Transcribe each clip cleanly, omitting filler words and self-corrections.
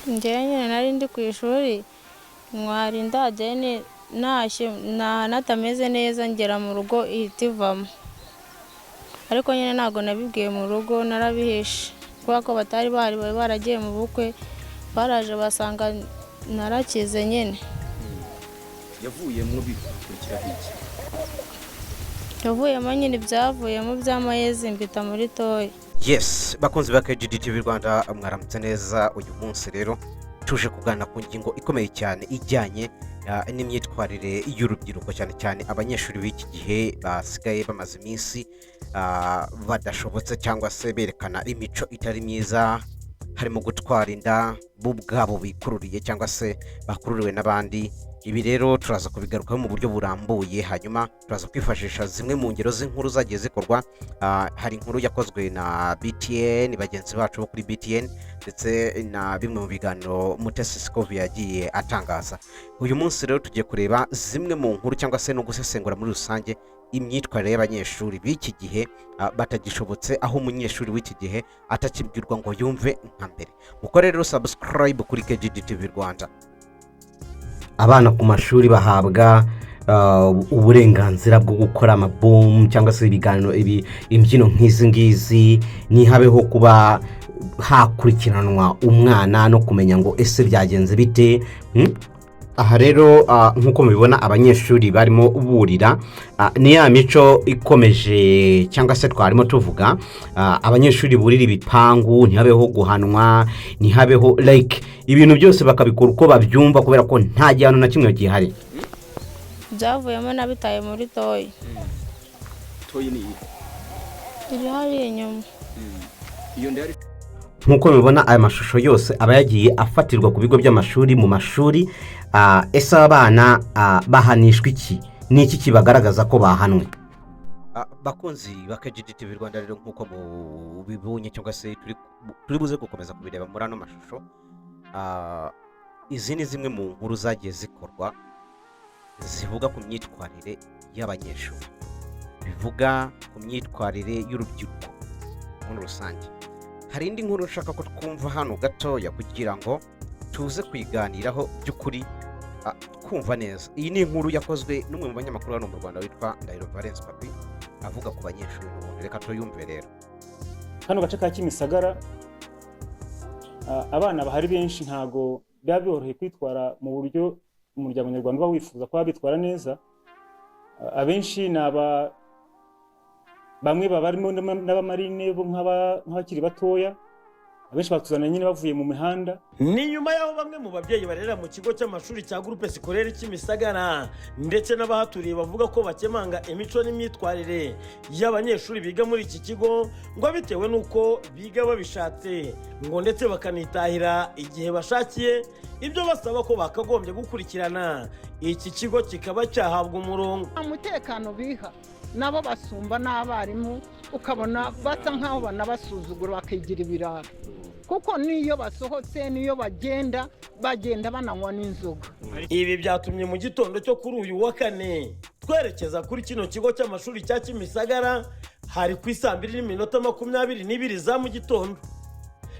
njyewe nyine nari ndi ku ishuri ntwari ndajyane natameze neza ngera mu rugo ihita ivamo, ariko nyine ntabwo nabibwiye mu rugo, narabihishe kubera ko batari bari baragiye mu bukwe, baraje basanga narakize nyine. yavuyemo bikurikira iki? yavuyemo nyine ibyavuyemo by'amayezi mbita muri toyi. Yes, bakunzi ba KGD TV Rwanda, mwaramutse neza. Uyu munsi rero tuje kuganira ku ngingo ikomeye cyane ijyanye n'imyitwarire y'urubyiruko, cyane cyane abanyeshuri b'iki gihe basigaye bamaze iminsi badashobotse cyangwa se berekana imico itari myiza, harimo gutwara inda bo ubwabo bikururiye cyangwa se bakururiwe n'abandi. Ibi rero turaza kubigarukaho mu buryo burambuye, hanyuma turaza kwifashisha zimwe mu ngero z'inkuru zagiye zikorwa. Hari inkuru yakozwe na BTN, bagenzi bacu bo kuri BTN, ndetse na bimwe mu biganiro Mutesi Scovi yagiye atangaza. Uyu munsi rero tugiye kureba zimwe mu nkuru cyangwa se no gusesengura muri rusange imyitwarire y'abanyeshuri b'iki gihe batagishobotse, aho umunyeshuri w'iki gihe atakibwirwa ngo yumve nka mbere. Mukore rero subscribe kuri KGD TV Rwanda. Abana ku mashuri bahabwa uburenganzira bwo gukora amabomu cyangwa se ibiganiro imbyino nk'izi ngizi, ntihabeho kuba hakurikiranwa umwana no kumenya ngo ese byagenze bite. Aha rero nk'uko mubibona abanyeshuri barimo burira, ni ya mico ikomeje cyangwa se twarimo tuvuga, abanyeshuri burira ibipangu, ntihabeho guhanwa, ntihabeho like ibintu byose bakabikora uko babyumva kubera ko nta gihano na kimwe gihari. Byavuyemo nabitaye muri toyi. Toyi ni iri hari inyuma. iyo ndari Nk'uko mubibona aya mashusho yose aba yagiye afatirwa ku bigo by'amashuri, mu mashuri. Ese abana bahanishwa iki? Ni iki kibagaragaza ko bahanwe? Bakunzi ba KGD TV Rwanda rero, nk'uko mubibonye cyangwa se turi buze gukomeza kubireba muri ano mashusho, izi ni zimwe mu nkuru zagiye zikorwa zivuga ku myitwarire y'abanyeshuri, bivuga ku myitwarire y'urubyiruko muri rusange. Hari indi nkuru nshaka ko twumva hano gatoya kugira ngo tuze kuyiganiraho by'ukuri twumva neza. Iyi ni inkuru yakozwe n'umwe mu banyamakuru hano mu Rwanda witwa Ndahiro Valens Papi, avuga ku banyeshuri n'ubundi. Reka tuyumve rero. Hano gace ka Kimisagara abana bahari benshi ntago biba byoroheye kwitwara mu buryo umuryango nyarwanda uba wifuza ko bitwara neza. Abenshi naba bamwe babarimo n'abamarine bo nk'abakiri batoya, abenshi batuzana nyine bavuye mu mihanda. Ni nyuma yaho bamwe mu babyeyi barera mu kigo cy'amashuri cya Groupe Scolaire Kimisagara ndetse n'abahaturiye bavuga ko bakemanga imico n'imyitwarire y'abanyeshuri biga muri iki kigo, ngo bitewe nuko biga babishatse, ngo ndetse bakanitahira igihe bashakiye, ibyo basaba ko bakagombye gukurikirana iki kigo kikaba cyahabwa umurongo. Umutekano biha nabo basumba n'abarimu, ukabona basa nkaho banabasuzugura bakigira ibirara, kuko niyo basohotse niyo bagenda bananywa n'inzoga. Ibi byatumye mu gitondo cyo kuri uyu wa kane twerekeza kuri kino kigo cy'amashuri cya Kimisagara, hari ku 2:22 za mu gitondo.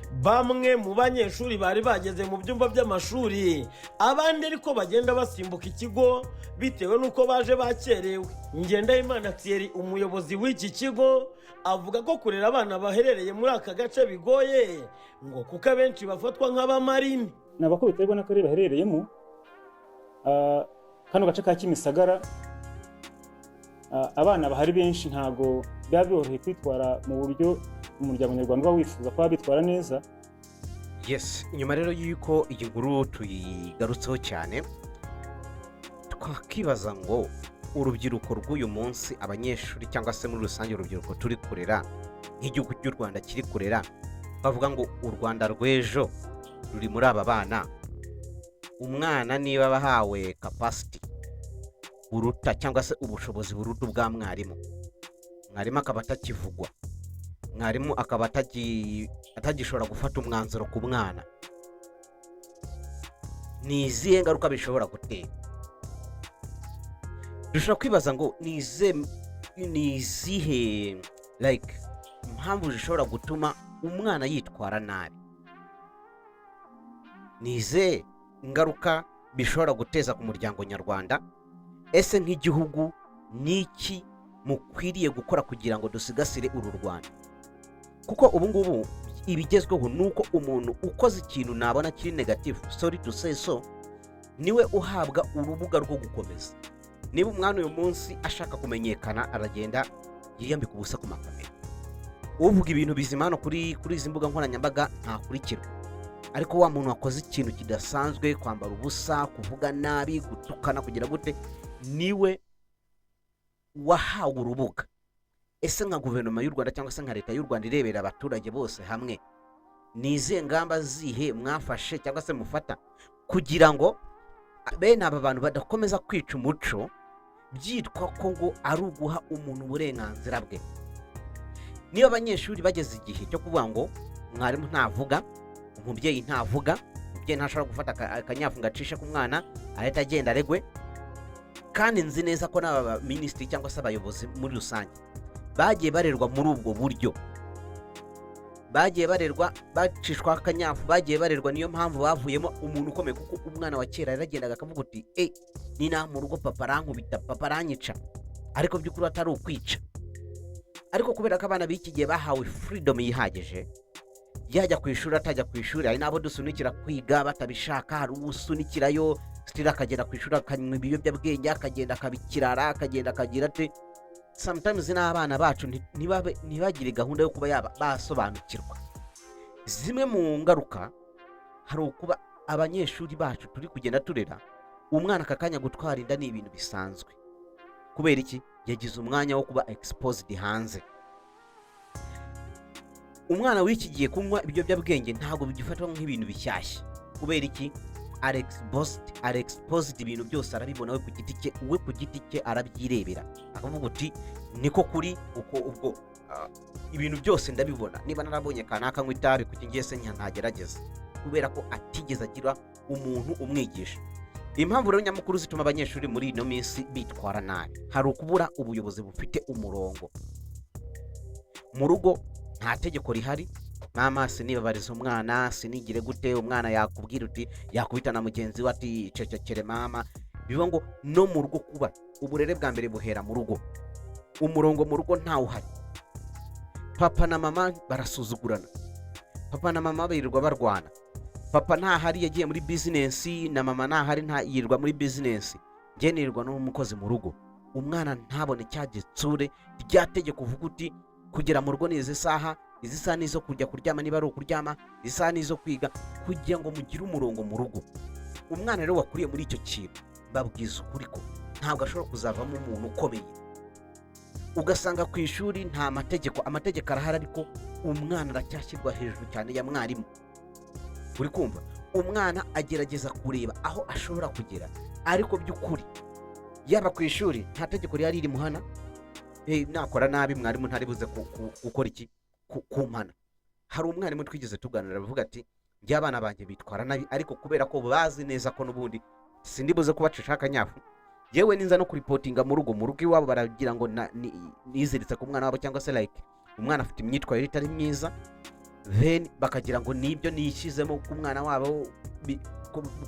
Bamwe mu banyeshuri bari bageze mu byumba by'amashuri, abandi ariko bagenda basimbuka ikigo bitewe nuko baje bakerewe. Ngendahimana Thierry, umuyobozi w'iki kigo, avuga ko kurera abana baherereye muri aka gace bigoye, ngo kuko abenshi bafatwa nk'abamarine. Nabako biterwa n'akarere baherereyemo. Hano gace ka Kimisagara abana bahari benshi ntago biba byoroheye kwitwara mu buryo umuryango nyarwanda uba wifuza ko bitwara neza. Yes, nyuma rero yuko iyi nkuru tuyigarutseho cyane, twakibaza ngo urubyiruko rw'uyu munsi, abanyeshuri cyangwa se muri rusange urubyiruko turi kurera, nk'igihugu cy'u Rwanda kiri kurera, bavuga ngo u Rwanda rw'ejo ruri muri aba bana. Umwana niba bahawe capacity buruta cyangwa se ubushobozi buruta bwa mwarimu, mwarimu akaba atakivugwa, mwarimu akaba atagishobora gufata umwanzuro ku mwana, ni izihe ngaruka bishobora gutera? Dushobora kwibaza ngo ni izihe like impamvu zishobora gutuma umwana yitwara nabi. nize ingaruka bishobora guteza ku muryango nyarwanda? Ese nk'igihugu niki mukwiriye gukora kugira ngo dusigasire uru Rwanda? Kuko ubu ngubu ibigezweho nuko umuntu ukoze ikintu nabona kiri negative, sorry to say so, niwe uhabwa urubuga rwo gukomeza. Niba umwana uyu munsi ashaka kumenyekana, aragenda yiyambika ubusa ku makamera, uvuga ibintu bizima hano kuri izi mbuga nkoranyambaga ntakurikirwa. Ariko wa muntu wakoze ikintu kidasanzwe, kwambara ubusa, kuvuga nabi, gutukana, kugira gute, niwe wahawe urubuga. Ese nka guverinoma y'u Rwanda cyangwa se nka leta y'u Rwanda irebera abaturage bose hamwe, nize ngamba zihe mwafashe cyangwa se mufata kugira ngo bene aba bantu badakomeza kwica umuco byitwa ko ngo ari uguha umuntu uburenganzira bwe? Niba abanyeshuri bageze igihe cyo kuvuga ngo mwarimu ntavuga, umubyeyi ntavuga, umubyeyi ntashobora gufata akanyafu ngo acishe ku mwana ahita agenda aregwe, kandi nzi neza ko n'aba minisitiri cyangwa se abayobozi muri rusange bagiye barerwa muri ubwo buryo, bagiye barerwa bacishwa akanyafu, bagiye barerwa, niyo mpamvu bavuyemo umuntu ukomeye. Kuko umwana wa kera yaragendaga akavuga uti ni nta mu rugo papa arankubita, papa aranyica, ariko by'ukuri atari ukwica. Ariko kubera ko abana b'iki gihe bahawe freedom yihagije, yajya ku ishuri atajya ku ishuri, hari n'abo dusunikira kwiga batabishaka, hari usunikirayo stila akagera ku ishuri akanywa ibiyobyabwenge, akagenda akabikirara, akagenda akagira ate. Sometimes n'abana bacu ntibagire gahunda yo kuba basobanukirwa. Zimwe mu ngaruka hari ukuba abanyeshuri bacu turi kugenda turera, umwana akakanya gutwara inda ni ibintu bisanzwe. Kubera iki? Yagize umwanya wo kuba exposed hanze. Umwana w'iki gihe kunywa ibiyobyabwenge ntabwo bigifatwa nk'ibintu bishyashya. Kubera iki? Exposed ibintu byose arabibona we ku giti cye arabyirebera, akavuga uti niko kuri uko ubwo ibintu byose ndabibona. Niba narabonye kanaka nk'u itabi kuki ngiye se ntagerageza, kubera ko atigeze agira umuntu umwigisha. Impamvu rero nyamukuru zituma abanyeshuri muri ino minsi bitwara nabi, hari ukubura ubuyobozi bufite umurongo. Mu rugo nta tegeko rihari, mama sinibabariza umwana, sinigire gute, umwana yakubwira uti yakubita na mugenzi we ati cecekere mama. Bivuga ngo no mu rugo kuba uburere bwa mbere buhera mu rugo, umurongo mu rugo ntawe uhari. Papa na mama barasuzugurana, papa na mama birirwa barwana, papa ntahari yagiye muri business, na mama ntahari yirirwa muri business, njye nirirwa n'umukozi mu rugo. Umwana ntabone cyagitsure ryategeko uvuga uti kugera mu rugo n'izi saha nizo kujya kuryama, niba ari ukuryama, izi saha nizo kwiga, kugira ngo mugire umurongo mu rugo. Umwana rero wakuriye muri icyo kintu, babwiza ukuri ko ntabwo ashobora kuzavamo umuntu ukomeye. Ugasanga ku ishuri nta amategeko arahari, ariko umwana aracyashyirwa hejuru cyane ya mwarimu. Uri kumva? Umwana agerageza kureba aho ashobora kugera, ariko by'ukuri yaba ku ishuri nta tegeko rihari rimuhana. Nakora nabi mwarimu ntari buze gukora iki kumpana. Hari umwarimu twigeze tuganira bavuga ati njye abana banjye bitwara nabi, ariko kubera ko bazi neza ko n'ubundi sindi buze kubacisha akanyafu, yewe ninza no kuripotinga mu rugo iwabo baragira ngo niziritse ku mwana wabo, cyangwa se like umwana afite imyitwarire itari myiza, then bakagira ngo nibyo niyishyizemo ku mwana wabo,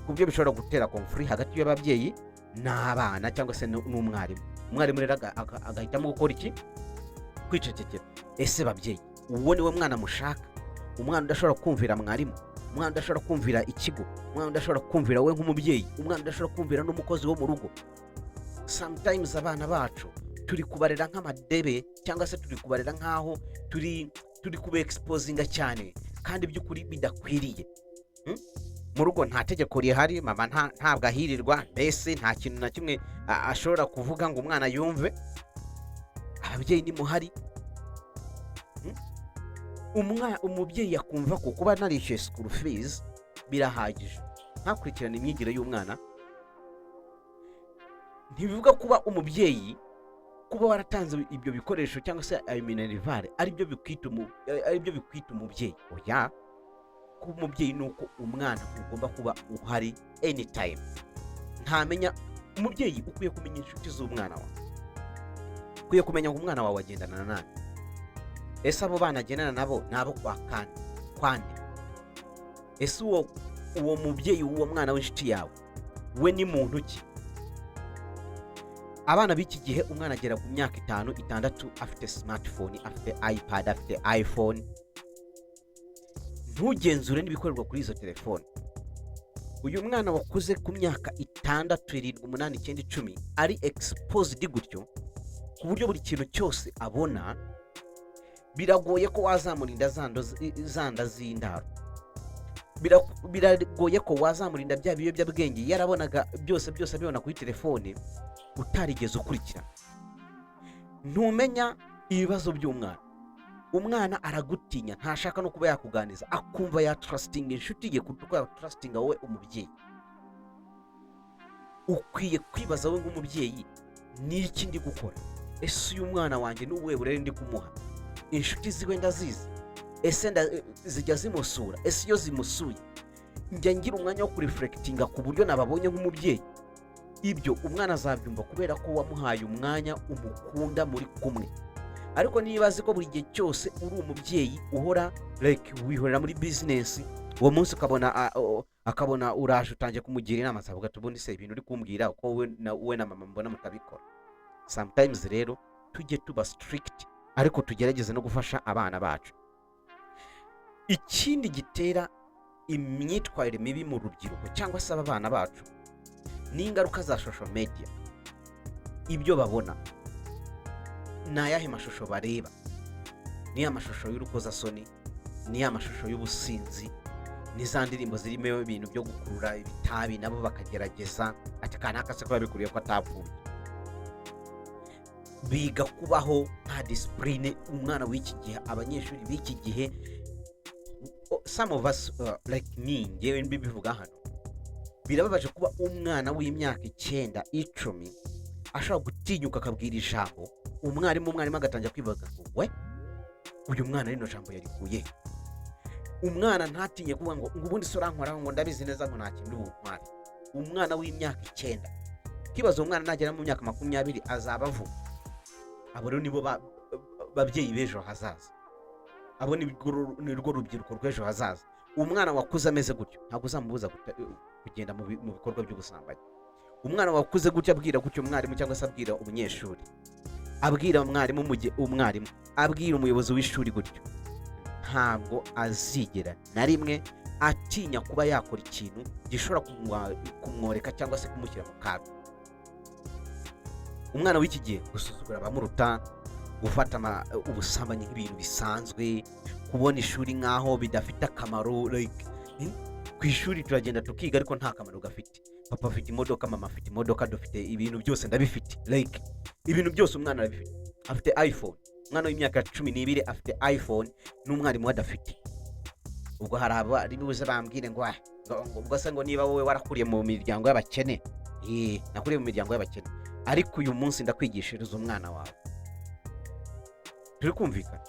ku byo bishobora gutera conflict hagati y'ababyeyi n'abana cyangwa se n'umwarimu. Umwarimu rero agahitamo gukora iki? Kwicecekera. Ese babyeyi, uwo niwe mwana mushaka? Umwana udashobora kumvira mwarimu, umwana udashobora kumvira ikigo, umwana udashobora kumvira we nk'umubyeyi, umwana udashobora kumvira n'umukozi wo mu rugo. Sometimes abana bacu turi kubarera nk'amadebe, cyangwa se turi kubarera nk'aho turi kuba exposinga cyane, kandi by'ukuri bidakwiriye. Mu rugo nta tegeko rihari, mama ntabwo ahirirwa, mbese nta kintu na kimwe ashobora kuvuga ngo umwana yumve. Ababyeyi ni muhari, umubyeyi yakumva ko kuba narishyuye school fees birahagije, ntakurikirane imyigire y'umwana. Ntibivuga kuba umubyeyi kuba waratanze ibyo bikoresho cyangwa se ayo minerivare aribyo bikwita umubyeyi. Oya, kuba umubyeyi nuko umwana ugomba kuba uhari anytime. Ntamenya umubyeyi ukwiye kumenya inshuti z'umwana wawe, ukwiye kumenya ngo umwana wawe agendana na nani. Ese abo bana agendana nabo nabo kwande? Ese uwo uwo mubyeyi w'uwo mwana w'inshuti yawe we ni muntu ki? Abana b'iki gihe umwana agera ku myaka 5, 6 afite smartphone, afite iPad, afite iPhone. Ntugenzure n'ibikorerwa kuri izo telefone. Uyu mwana wakuze ku myaka 6, 7, 8, 9, 10 ari exposed gutyo ku buryo buri kintu cyose abona, biragoye ko wazamurinda zanda z'indaro. Biragoye ko wazamurinda bya biyobyabwenge yarabonaga byose abibona kuri telefone utarigeze ukurikira. Ntumenya ibibazo by'umwana. Umwana aragutinya, ntashaka no kuba yakuganiza, akumva ya trusting inshuti ye kuko ya trusting wowe umubyeyi. Ukwiye kwibaza we nk'umubyeyi, ni iki ndi gukora? Ese uyu mwana wanjye ni uwe burere ndi kumuha? Inshuti ziwe ndazizi? Ese zijya zimusura? Ese iyo zimusuye njya ngira umwanya wo kureflectinga ku buryo nababonye nk'umubyeyi? Ibyo umwana azabyumva kubera ko wamuhaye umwanya, umukunda, muri kumwe. Ariko niba azi ko buri gihe cyose uri umubyeyi uhora like wihorera muri business, uwo munsi akabona uraje utangiye kumugira inama, azavuga ati ubundi se ibintu uri kumbwira uko we na mama mbona mutabikora. Sometimes rero tujye tuba strict, ariko tugerageze no gufasha abana bacu. Ikindi gitera imyitwarire mibi mu rubyiruko cyangwa se abana bacu ni ingaruka za social media. Ibyo babona ni ayahe mashusho bareba? Ni amashusho y'urukozasoni, ni amashusho y'ubusinzi, ni za ndirimbo zirimo ibintu byo gukurura ibitabi, nabo bakagerageza ati kanaka se ko babikuriye ko atapfuye. Biga kubaho nta discipline. Umwana w'iki gihe, abanyeshuri b'iki gihe, some of us like me, ngewe mbivuga hano, birababaje kuba umwana w'imyaka 9, 10 ashobora gutinyuka akabwira ijambo umwarimu agatangira kwibaza ngo we uyu mwana rino jambo yarikuye. Umwana ntatinye kuvuga ngo ubundi se urankoraho ngo ndabizi neza ngo nta kintu ubumwari. Umwana w'imyaka 9, kibazo umwana nagera mu myaka 20 azaba avuga. Abo rero nibo babyeyi b'ejo hazaza. Abo ni rwo rubyiruko rw'ejo hazaza. Umwana wakuze ameze gutyo ntabwo uzamubuza kugenda mu bikorwa by'ubusambanyi. Umwana wakuze gutyo abwira gutyo umwarimu cyangwa se abwira umunyeshuri, abwira umwarimu umwarimu abwira umuyobozi w'ishuri gutyo, ntabwo azigera na rimwe atinya kuba yakora ikintu gishobora kumworeka cyangwa se kumushyira mu kaga. Umwana w'iki gihe gusuzugura abamuruta, gufata ubusambanyi nk'ibintu bisanzwe, kubona ishuri nkaho bidafite akamaro. Like ku ishuri turagenda tukiga ariko nta kamaro gafite. Papa afite imodoka, mama afite imodoka, dufite ibintu byose ndabifite. Like ibintu byose umwana arabifite. Afite iPhone. Umwana w'imyaka 12 afite iPhone n'umwarimu adafite. Ubwo hari abari buze bambwire ngo ubwo se ngo niba wowe warakuriye mu miryango y'abakene. Nakuriye mu miryango y'abakene, ariko uyu munsi ndakwigishiriza umwana wawe. Turi kumvikana?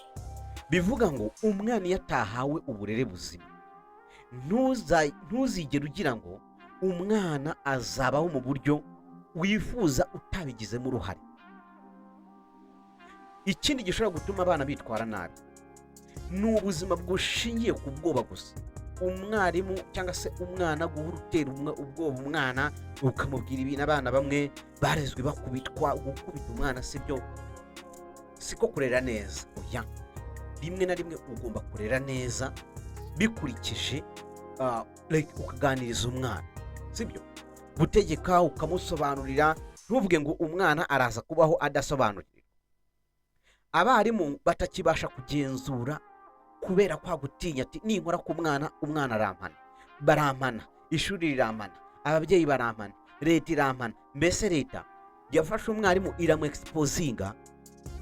Bivuga ngo umwana yatahawe uburere buzima, ntuzigere ugira ngo umwana azabaho mu buryo wifuza utabigizemo uruhare. Ikindi gishobora gutuma abana bitwara nabi ni ubuzima bushingiye ku bwoba gusa. Umwarimu cyangwa se umwana guhura utera ubwoba umwana, ukamubwira ibintu abana bamwe barezwe bakubitwa. Gukubita umwana siko kurera neza. Oya, rimwe na rimwe ugomba kurera neza bikurikije like ukaganiriza umwana, sibyo? Gutegeka ukamusobanurira, ntuvuge ngo umwana araza kubaho adasobanurira. Abarimu batakibasha kugenzura kubera kwa gutinya ati ninkora ku umwana arampana, barampana, ishuri rirampana, ababyeyi barampana, leta irampana. Mbese leta yafashe umwarimu iramu exposinga,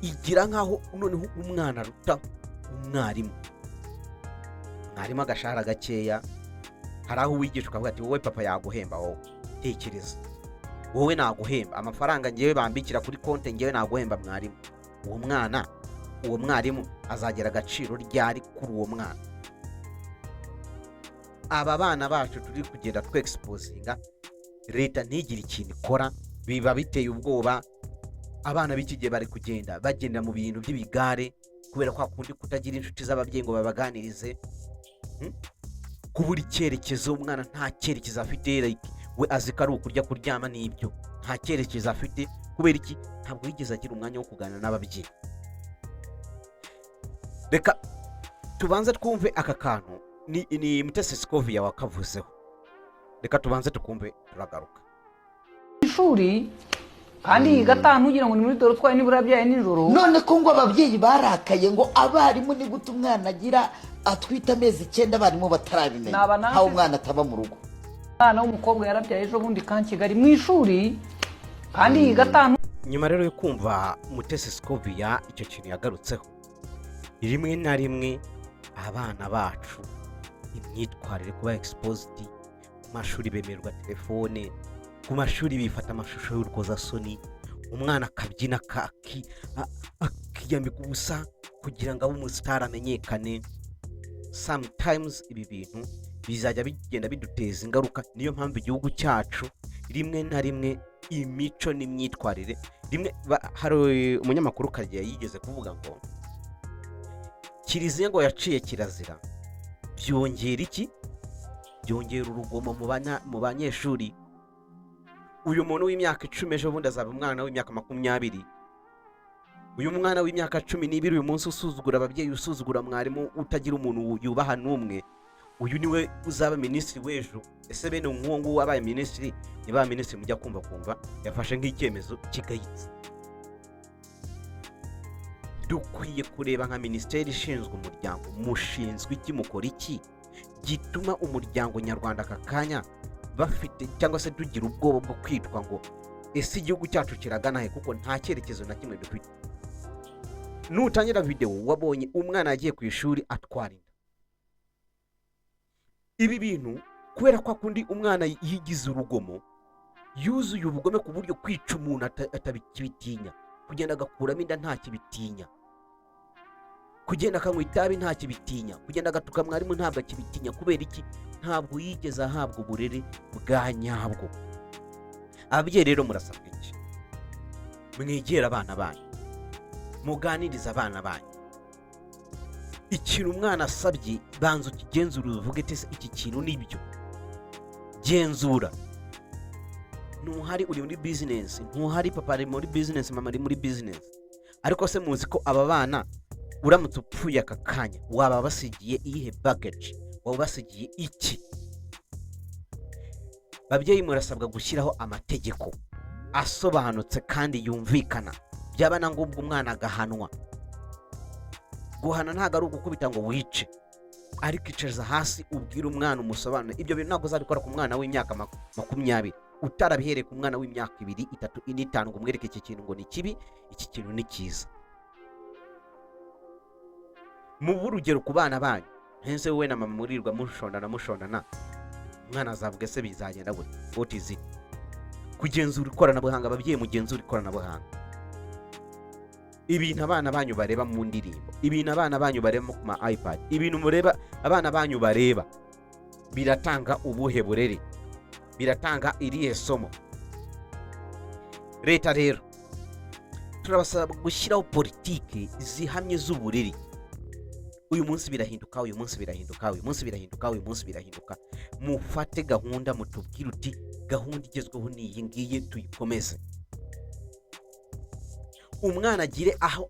igira nkaho noneho umwana ruta umwarimu. Mwarimu agashahara gakeya, hari aho wigisha ukavuga ati wowe papa yaguhemba, wowe tekereza, wowe naguhemba amafaranga ngewe bambikira kuri konti, ngewe naguhemba mwarimu. Uwo mwarimu azagera agaciro ryari kuri uwo mwana? Aba bana bacu turi kugenda twexposinga, leta ntigire ikintu ikora, biba biteye ubwoba. Abana b'iki gihe bari kugenda bagenda mu bintu by'ibigare kubera kwa kundi kutagira inshuti z'ababyeyi ngo babaganirize. kubura icyerekezo, umwana nta cyerekezo afite, like we azi ko ari ukurya kuryama n'ibyo, nta cyerekezo afite. Kubera iki? Ntabwo yigeze agira umwanya wo kuganira n'ababyeyi. Reka tubanze twumve aka kantu, ni Mutesi Scovia wakavuzeho. Reka tubanze tukumve, turagaruka. Ishuri kandi iyi gatanu ugira ngo ni muri dore twaye nibura byaye nijoro. None ko ngo ababyeyi barakaye ngo abarimu ni gute umwana agira atwita amezi 9 abarimu batarabimenya aho umwana ataba mu rugo. Umwana w'umukobwa yarabyaye ejo bundi kan Kigali mu ishuri kandi iyi gatanu. Nyuma rero yo kumva Mutesi Scovia icyo kintu yagarutseho, rimwe na rimwe abana bacu imyitwarire kuba exposed ku mashuri, bemerwa telefone ku mashuri, bifata amashusho y'urukozasoni, umwana akabyina akiyambika ubusa kugira ngo abe umusitari amenyekane. Sometimes ibi bintu bizajya bigenda biduteza ingaruka. Niyo mpamvu igihugu cyacu rimwe na rimwe imico n'imyitwarire rimwe, hari umunyamakuru kagiye yigeze kuvuga ngo Kiliziya ngo yaciye kirazira, byongera iki? Byongera urugomo mu banyeshuri. Uyu muntu w'imyaka 10 ejo bundi azaba umwana w'imyaka 20. Uyu mwana w'imyaka 12 uyu munsi usuzugura ababyeyi, usuzugura mwarimu, utagira umuntu yubaha n'umwe, uyu niwe uzaba minisitiri w'ejo. Ese bene nk'uwo wabaye minisitiri, niba minisitiri mujya kumva yafashe nk'icyemezo kigayitse. Dukwiye kureba nka minisiteri ishinzwe umuryango, mushinzwe iki, mukora iki gituma umuryango nyarwanda aka kanya bafite cyangwa se tugira ubwoba bwo kwitwa ngo ese igihugu cyacu kiragana he, kuko nta cyerekezo na kimwe dufite. Nutangira video wabonye umwana agiye ku ishuri atwara inda. Ibi bintu kubera kwa kundi umwana yigize urugomo, yuzuye ubugome ku buryo kwica umuntu atabikibitinya, kugenda agakuramo inda nta kibitinya, kugenda akanywa itabi nta kibitinya, kugenda agatuka mwarimu ntabwo akibitinya. Kubera iki? Ntabwo yigeze ahabwa uburere bwa nyabwo. Ababyeyi rero murasabwa iki? Mwegera abana banyu, muganiriza abana banyu. Ikintu umwana asabye banza ukigenzura, uvuge ati iki kintu nibyo. Genzura. Ntuhari uri muri business, ntuhari papa ari muri business, mama ari muri business. Ariko se muzi ko aba bana uramutse upfuye aka kanya waba basigiye iyihe baggage, waba basigiye iki? Babyeyi murasabwa gushyiraho amategeko asobanutse kandi yumvikana. Byaba na ngombwa umwana agahanwa. Guhana ntago ari ugukubita ngo wice, ariko iceza hasi ubwira umwana umusobanuro. Ibyo bintu ntago uzabikora ku mwana w'imyaka 20, utarabihereye ku mwana w'imyaka 2, 3, 4, 5 ngo umwereke iki kintu ngo ni kibi, iki kintu ni cyiza. Mu burugero ku bana banyu, henze wowe na mama murirwa mushondana, umwana azavuga se bizagenda gute? What is it? Kugenzura ikoranabuhanga, ababyeyi mugenzura ikoranabuhanga. Ibintu abana banyu bareba mu ndirimbo, ibintu abana banyu bareba ku ma iPad, ibintu mureba abana banyu bareba biratanga ubuhe burere, biratanga iriye somo. Leta rero turabasaba gushyiraho politiki zihamye z'uburere. Uyu munsi birahinduka, uyu munsi birahinduka, uyu munsi birahinduka, uyu munsi birahinduka. Mufate gahunda, mutubwire uti gahunda igezweho ni iyi ngiyi, tuyikomeze. Umwana agire aho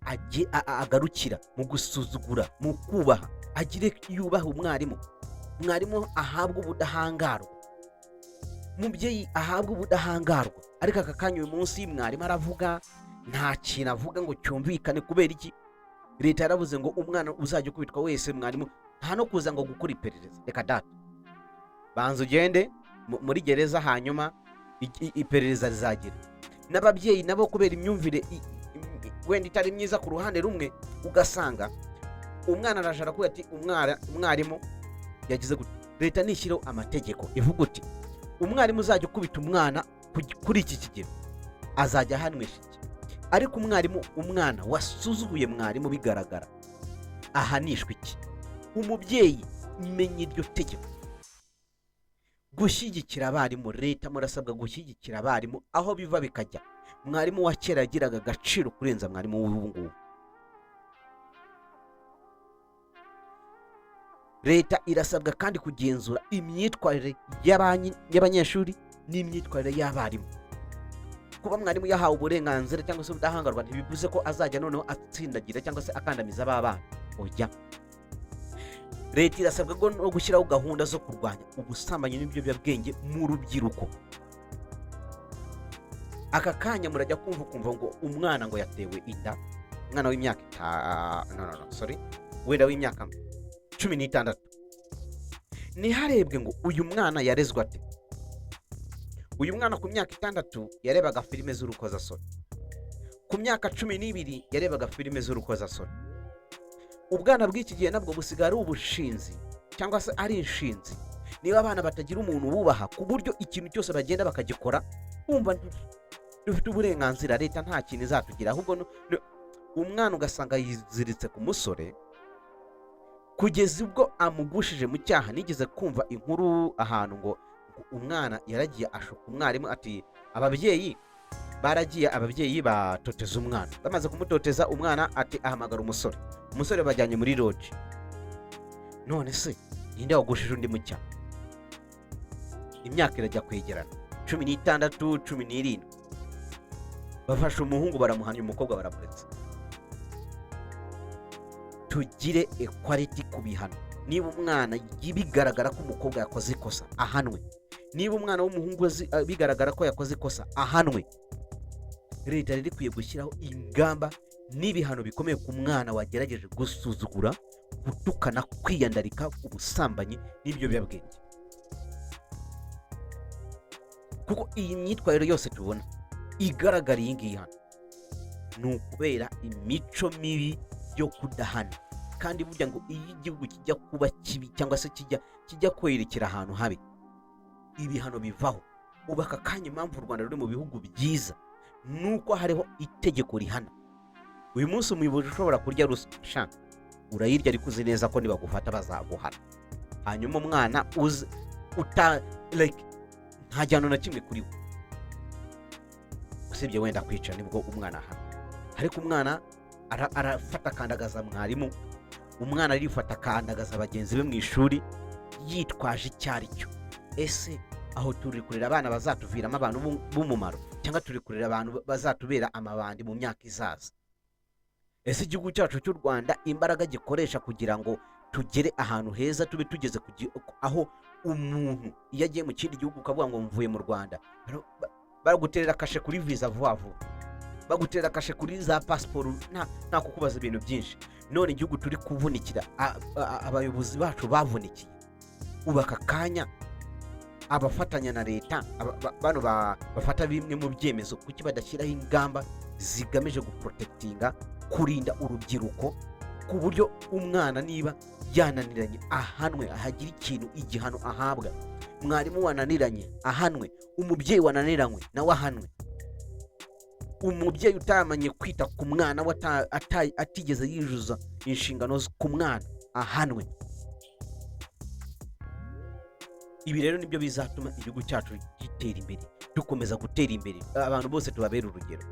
agarukira mu gusuzugura, mu kubaha, agire yubaha umwarimu. Mwarimu ahabwa ubudahangarwa, mubyeyi ahabwa ubudahangarwa. Ariko aka kanya uyu munsi mwarimu aravuga nta kintu avuga ngo cyumvikane. Kubera iki? Leta yaravuze ngo umwana uzajya kubitwa wese mwarimu nta no kuza ngo gukora iperereza. Reka data, banza ugende muri gereza, hanyuma iperereza rizagera. N'ababyeyi nabo kubera imyumvire wenda itari myiza ku ruhande rumwe, ugasanga umwana arashara kuba ati umwarimu yagize gute. Leta nishyiraho amategeko ivuga uti umwarimu uzajya kubita umwana kuri iki kigero azajya ahanwisha iki. Ariko umwana wasuzuguye mwarimu bigaragara ahanishwa iki? Umubyeyi menye iryo tegeko. Gushyigikira abarimu, leta murasabwa gushyigikira abarimu aho biva bikajya. Mwarimu wa kera yagiraga agaciro kurenza mwarimu w'ubu ngubu. leta irasabwa kandi kugenzura imyitwarire y'abanyeshuri n'imyitwarire y'abarimu. Kuba mwarimu yahawe uburenganzira cyangwa se ubudahangarwa ntibivuze ko azajya noneho atsindagira cyangwa se akandamiza aba bana. Oya, leta irasabwa no gushyiraho gahunda zo kurwanya ubusambanyi n'ibiyobyabwenge mu rubyiruko. Aka kanya murajya kumva ngo umwana ngo yatewe inda, umwana w'imyaka wenda w'imyaka 16, ntiharebwe ngo uyu mwana yarezwe ate. Uyu mwana ku myaka 6 yarebaga filime z'urukozasoni, ku myaka 12 yarebaga filime z'urukozasoni. Ubwana bw'iki gihe nabwo busigaye ari ubushinzi cyangwa se ari inshinzi. Niba abana batagira umuntu bubaha ku buryo ikintu cyose bagenda bakagikora bumva dufite uburenganzira, leta nta kintu izatugira, ahubwo umwana ugasanga yiziritse ku musore kugeza ubwo amugushije mu cyaha. Nigeze kumva inkuru ahantu ngo umwana yaragiye ashuka umwarimu ati ababyeyi batoteza umwana, bamaze kumutoteza umwana ati ahamagara umusore bajyanye muri lodge. None se ninde wagushije undi mu cyaha? Imyaka irajya kwegerana 16 17, bafashe umuhungu baramuhanya, umukobwa baramuretse. Tugire equality ku bihano. Niba umwana bigaragara ko umukobwa yakoze ikosa ahanwe, niba umwana w'umuhungu bigaragara ko yakoze ikosa ahanwe. Leta riri kwiye gushyiraho ingamba n'ibihano bikomeye ku mwana wagerageje gusuzugura, gutukana, kwiyandarika, ubusambanyi n'ibiyobyabwenge. Kuko iyi myitwarire yose tubona igaragara iyi ngiyi hano ni ukubera imico mibi yo kudahana. Kandi burya ngo iyo igihugu kijya kuba kibi cyangwa se kijya kwerekera ahantu habi, ibihano bivaho. Ubu aka kanya impamvu u Rwanda ruri mu bihugu byiza nuko hariho itegeko rihana. Uyu munsi umuyobozi ushobora kurya ruswa urayirya, ariko uzi neza ko nibagufata bazaguhana. Hanyuma umwana nta jyano na kimwe kuri we, usibye wenda kwica nibwo umwana ahana. Ariko umwana arafata akandagaza mwarimu, umwana arifata akandagaza bagenzi be mu ishuri yitwaje icyari cyo. Ese aho turi kurera abana bazatuviramo abantu b'umumaro, cyangwa turi kurera abantu bazatubera amabandi mu myaka izaza? Ese igihugu cyacu cy'u Rwanda imbaraga gikoresha kugira ngo tugere ahantu heza, tube tugeze aho umuntu iyo agiye mu kindi gihugu ukavuga ngo mvuye mu Rwanda, baraguterera kashe kuri visa vuba vuba, baguterera kashe kuri za pasiporo, nta kukubaza ibintu byinshi. None igihugu turi kuvunikira, abayobozi bacu bavunikiye. Ubu aka kanya abafatanya na leta bano bafata bimwe mu byemezo, kuki badashyiraho ingamba zigamije guprotectinga, kurinda urubyiruko, ku buryo umwana niba yananiranye ahanwe, ahagira ikintu igihano ahabwa. Mwarimu wananiranye ahanwe, umubyeyi wananiranywe nawe ahanwe. Umubyeyi utamanye kwita ku mwana we, atigeze yijuza inshingano ku mwana ahanwe. Ibi rero nibyo bizatuma igihugu cyacu gitera imbere, dukomeza gutera imbere, abantu bose tubabera urugero.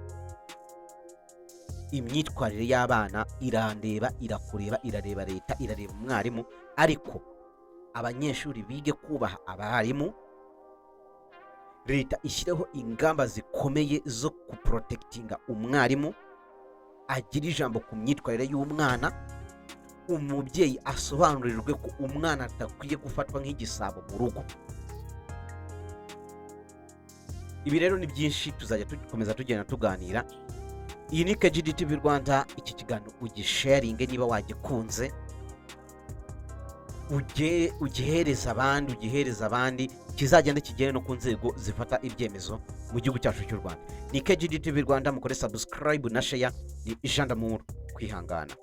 Imyitwarire y'abana irandeba, irakureba, irareba leta, irareba umwarimu, ariko abanyeshuri bige kubaha abarimu. Leta ishyireho ingamba zikomeye zo kuprotectinga umwarimu, agira ijambo ku myitwarire y'umwana. Umubyeyi asobanurirwe ko umwana atakwiye gufatwa nk'igisabo mu rugo. Ibi rero ni byinshi tuzajya dukomeza tugenda tuganira. Iyi ni KGD TV Rwanda, iki kiganiro ugisharinge niba wagikunze, ugihereza abandi, kizagenda kigere no ku nzego zifata ibyemezo mu gihugu cyacu cy'u Rwanda. Ni KGD TV Rwanda, mukore subscribe na share. Ni Jean d'Amour Kwihangana.